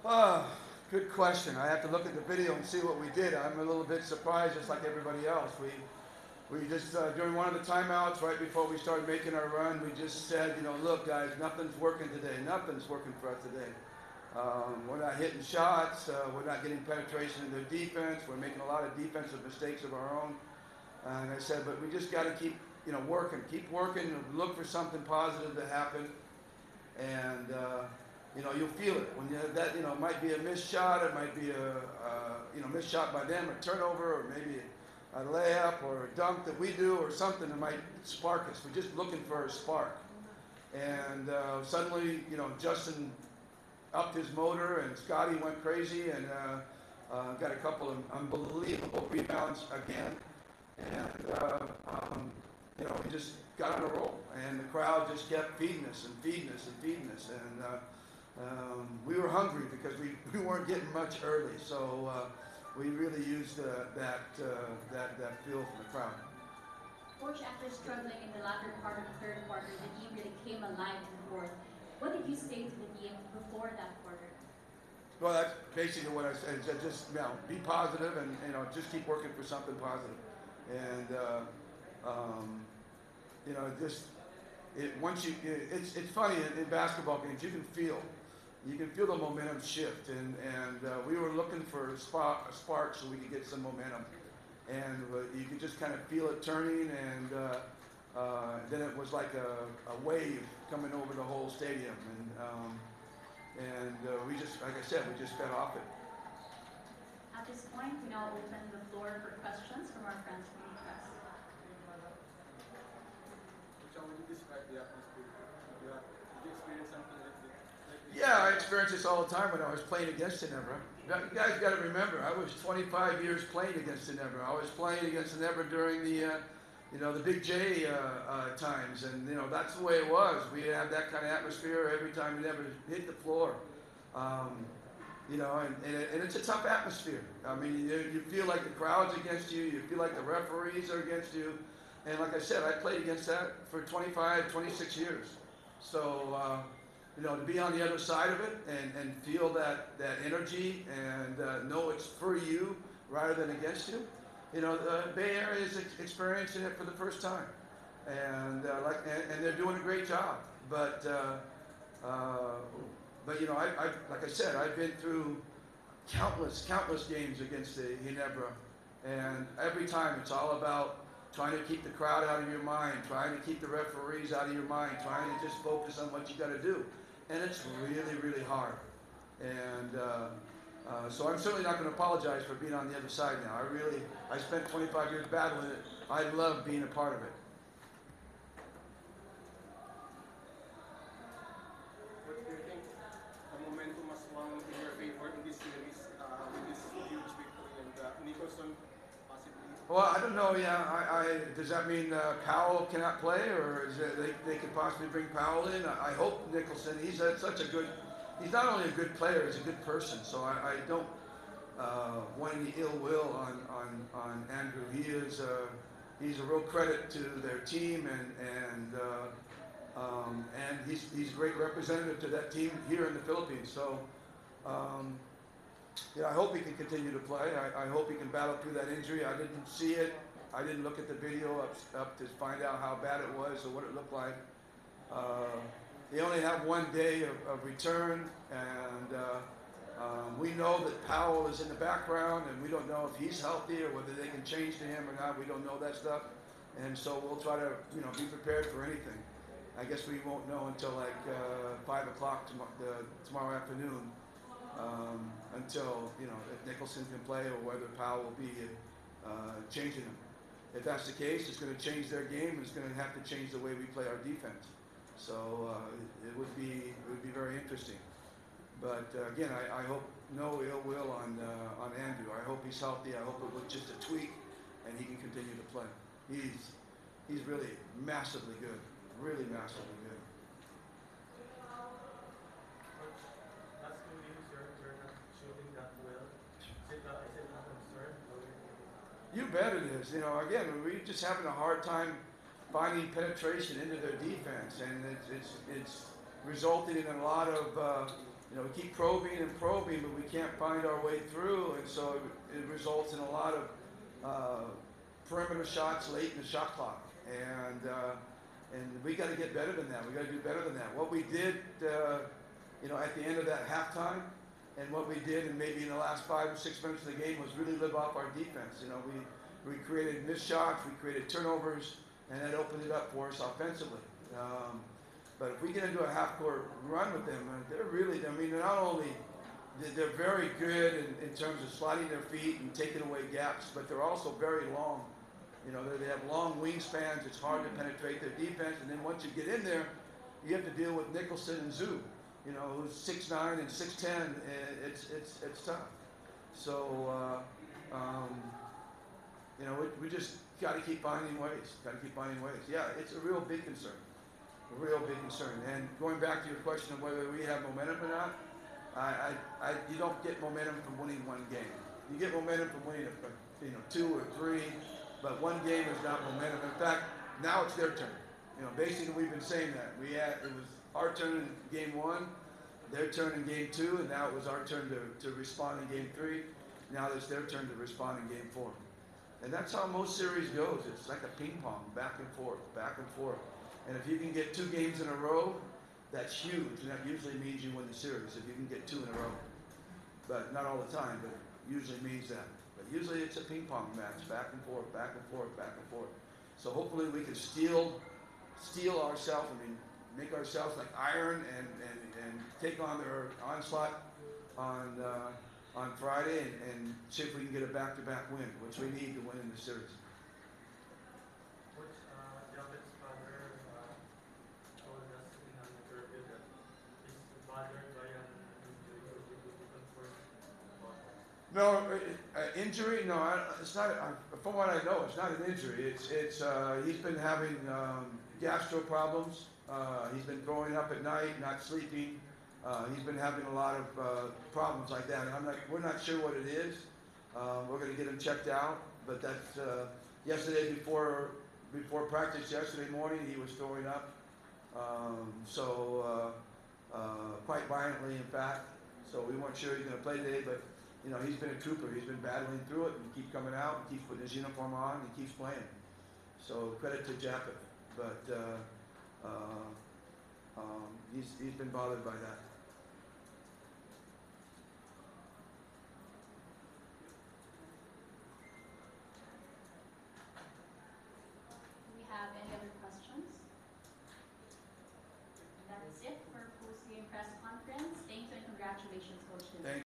Ah, good question. I have to look at the video and see what we did. I'm a little bit surprised, just like everybody else. We just during one of the timeouts, right before we started making our run, we just said, look, guys, nothing's working today. Nothing's working for us today. We're not hitting shots. We're not getting penetration in their defense. We're making a lot of defensive mistakes of our own. And I said, but we just got to keep, keep working. Look for something positive to happen, and you'll feel it when it might be a missed shot, it might be a missed shot by them, a turnover, or maybe a layup or a dunk that we do, or something that might spark us. We're just looking for a spark, and suddenly, Justin upped his motor, and Scotty went crazy, and got a couple of unbelievable rebounds again, and we just got on a roll, and the crowd just kept feeding us and feeding us and feeding us, and we were hungry because we weren't getting much early, so we really used that feel from the crowd. Coach, after struggling in the latter part of the third quarter, the team really came alive in the fourth. What did you say to the team before that quarter? Well, that's basically what I said. Just be positive, and just keep working for something positive. And just it's funny in basketball games. You can feel the momentum shift, and we were looking for a spark so we could get some momentum, and you could just kind of feel it turning, and then it was like a wave coming over the whole stadium, and we just, like I said, we just fed off it. At this point, we now open the floor for questions from our friends from the press. How would you describe the atmosphere? Did you experience something like this? Yeah, I experienced this all the time when I was playing against Ginebra. You guys got to remember, I was 25 years playing against Ginebra. I was playing against Ginebra during the Big J times, and that's the way it was. We had that kind of atmosphere every time we ever hit the floor. And it's a tough atmosphere. I mean, you feel like the crowd's against you. You feel like the referees are against you. And like I said, I played against that for 25, 26 years. So, to be on the other side of it and feel that energy and know it's for you rather than against you. The Bay Area is experiencing it for the first time. And they're doing a great job. But like I said, I've been through countless games against the Ginebra, and every time it's all about trying to keep the crowd out of your mind, trying to keep the referees out of your mind, trying to just focus on what you got to do, and it's really, really hard. And so I'm certainly not going to apologize for being on the other side now. I spent 25 years battling it. I love being a part of it. Well, I don't know. Yeah, does that mean Powell cannot play, or is it they could possibly bring Powell in? I hope Nicholson. He's He's not only a good player; he's a good person. So I don't want any ill will on Andrew. He's a real credit to their team, and he's a great representative to that team here in the Philippines. So. I hope he can continue to play. I hope he can battle through that injury. I didn't see it. I didn't look at the video up to find out how bad it was or what it looked like. They only have one day of return, and we know that Powell is in the background, and we don't know if he's healthy or whether they can change to him or not. We don't know that stuff, and so we'll try to be prepared for anything. I guess we won't know until like 5 o'clock tomorrow afternoon. Until if Nicholson can play or whether Powell will be changing them. If that's the case, it's going to change their game, and it's going to have to change the way we play our defense. So it would be very interesting. But again, I hope no ill will on Andrew. I hope he's healthy. I hope it was just a tweak, and he can continue to play. He's really massively good, really massively good. You bet it is. Again, we're just having a hard time finding penetration into their defense, and it's resulted in a lot of we keep probing and probing, but we can't find our way through, and so it results in a lot of perimeter shots late in the shot clock, and we got to get better than that. We got to do better than that. What we did, at the end of that halftime, and what we did, and maybe in the last 5 or 6 minutes of the game, was really live off our defense. We created missed shots, we created turnovers, and that opened it up for us offensively. But if we get into a half-court run with them, they're really, they're not only, they're very good in terms of sliding their feet and taking away gaps, but they're also very long. They have long wingspans. It's hard to penetrate their defense. And then once you get in there, you have to deal with Nicholson and Zoo, who's 6'9" and 6'10". It's tough. So, we just got to keep finding ways. Yeah, it's a real big concern. And going back to your question of whether we have momentum or not, you don't get momentum from winning one game. You get momentum from winning, 2 or 3, but one game is not momentum. In fact, now it's their turn. Basically we've been saying that. It was our turn in game 1, their turn in game 2, and now it was our turn to respond in game 3. Now it's their turn to respond in game 4. And that's how most series goes. It's like a ping pong, back and forth. And if you can get 2 games in a row, that's huge. And that usually means you win the series, if you can get 2 in a row. But not all the time, but usually means that. But usually it's a ping pong match, back and forth. So hopefully we can steel ourselves, make ourselves like iron and take on their onslaught on Friday and see if we can get a back-to-back win, which we need to win in the series. Coach, Javet's father told us in an interview that he's bothered by an injury. Could you confirm about that? No, injury? No, it's not. From what I know, it's not an injury. It's he's been having gastro problems. He's been throwing up at night, not sleeping. He's been having a lot of problems like that, and we're not sure what it is. We're going to get him checked out, but that's yesterday before practice yesterday morning he was throwing up, quite violently in fact. So we weren't sure he's going to play today, but he's been a trooper. He's been battling through it and keeps coming out and keeps putting his uniform on and keeps playing. So credit to Japeth, but he's been bothered by that. Do we have any other questions? That's it for post-game press conference. Thank you and congratulations, Coach. Thank